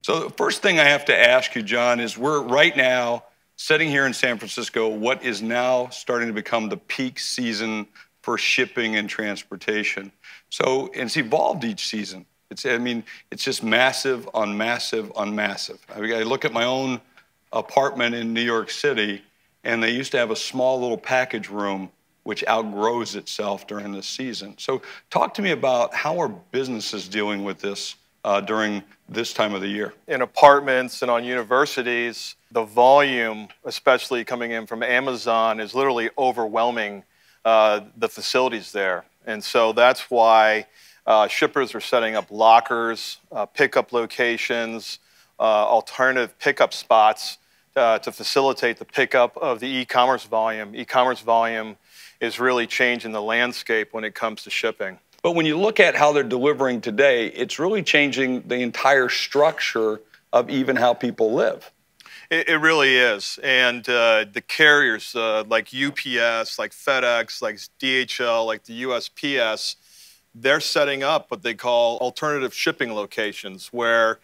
So the first thing I have to ask you, John, is we're right now sitting here in San Francisco, what is now starting to become the peak season for shipping and transportation. So it's evolved each season. It's just massive on massive on massive. I look at my own apartment in New York City, and they used to have a small little package room which outgrows itself during this season. So talk to me about how are businesses dealing with this during this time of the year? In apartments and on universities, the volume, especially coming in from Amazon, is literally overwhelming the facilities there. And so that's why shippers are setting up lockers, pickup locations, alternative pickup spots to facilitate the pickup of the e-commerce volume. E-commerce volume is really changing the landscape when it comes to shipping. But when you look at how they're delivering today, it's really changing the entire structure of even how people live. It really is. And the carriers like UPS, like FedEx, like DHL, like the USPS, they're setting up what they call alternative shipping locations where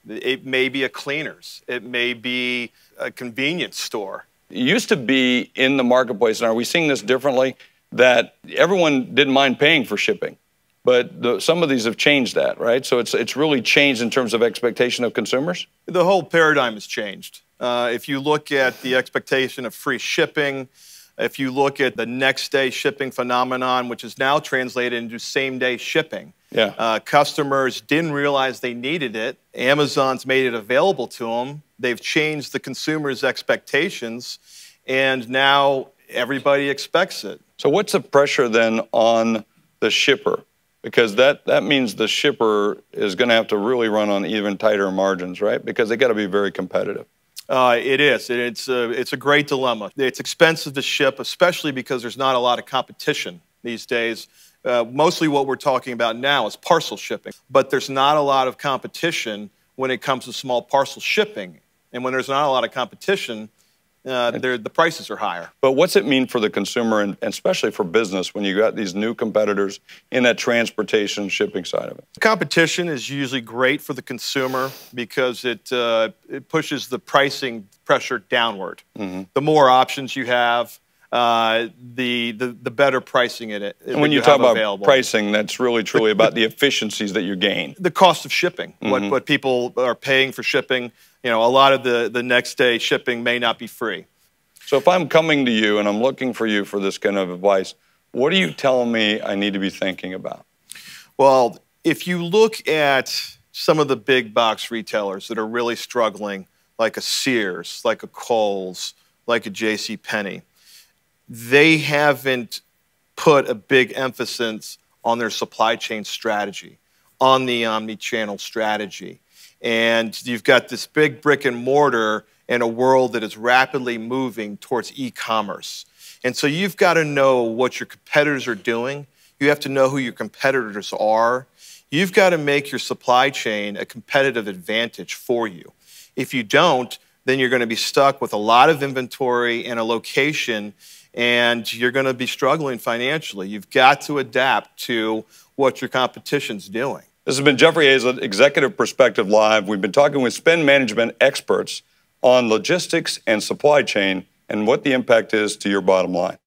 it may be a cleaners, it may be a convenience store. It used to be in the marketplace, and are we seeing this differently, that everyone didn't mind paying for shipping? But some of these have changed that, right? So it's really changed in terms of expectation of consumers? The whole paradigm has changed. If you look at the expectation of free shipping, if you look at the next day shipping phenomenon, which is now translated into same day shipping. Yeah. Customers didn't realize they needed it. Amazon's made it available to them. They've changed the consumer's expectations, and now everybody expects it. So what's the pressure then on the shipper? Because that means the shipper is going to have to really run on even tighter margins, right? Because they got to be very competitive. It is. It's a great dilemma. It's expensive to ship, especially because there's not a lot of competition these days. Mostly what we're talking about now is parcel shipping, but there's not a lot of competition when it comes to small parcel shipping. And when there's not a lot of competition, the prices are higher. But what's it mean for the consumer and especially for business when you got these new competitors in that transportation shipping side of it? Competition is usually great for the consumer because it pushes the pricing pressure downward. Mm-hmm. The more options you have, the better pricing it. And when you talk about pricing, that's really truly about the efficiencies that you gain. The cost of shipping, mm-hmm. what people are paying for shipping. You know, a lot of the next day shipping may not be free. So if I'm coming to you and I'm looking for you for this kind of advice, what are you telling me I need to be thinking about? Well, if you look at some of the big box retailers that are really struggling, like a Sears, like a Kohl's, like a JCPenney, they haven't put a big emphasis on their supply chain strategy, on the omni-channel strategy. And you've got this big brick and mortar in a world that is rapidly moving towards e-commerce. And so you've got to know what your competitors are doing. You have to know who your competitors are. You've got to make your supply chain a competitive advantage for you. If you don't, then you're going to be stuck with a lot of inventory in a location, and you're going to be struggling financially. You've got to adapt to what your competition's doing. This has been Jeffrey Hayzlett, Executive Perspective Live. We've been talking with spend management experts on logistics and supply chain and what the impact is to your bottom line.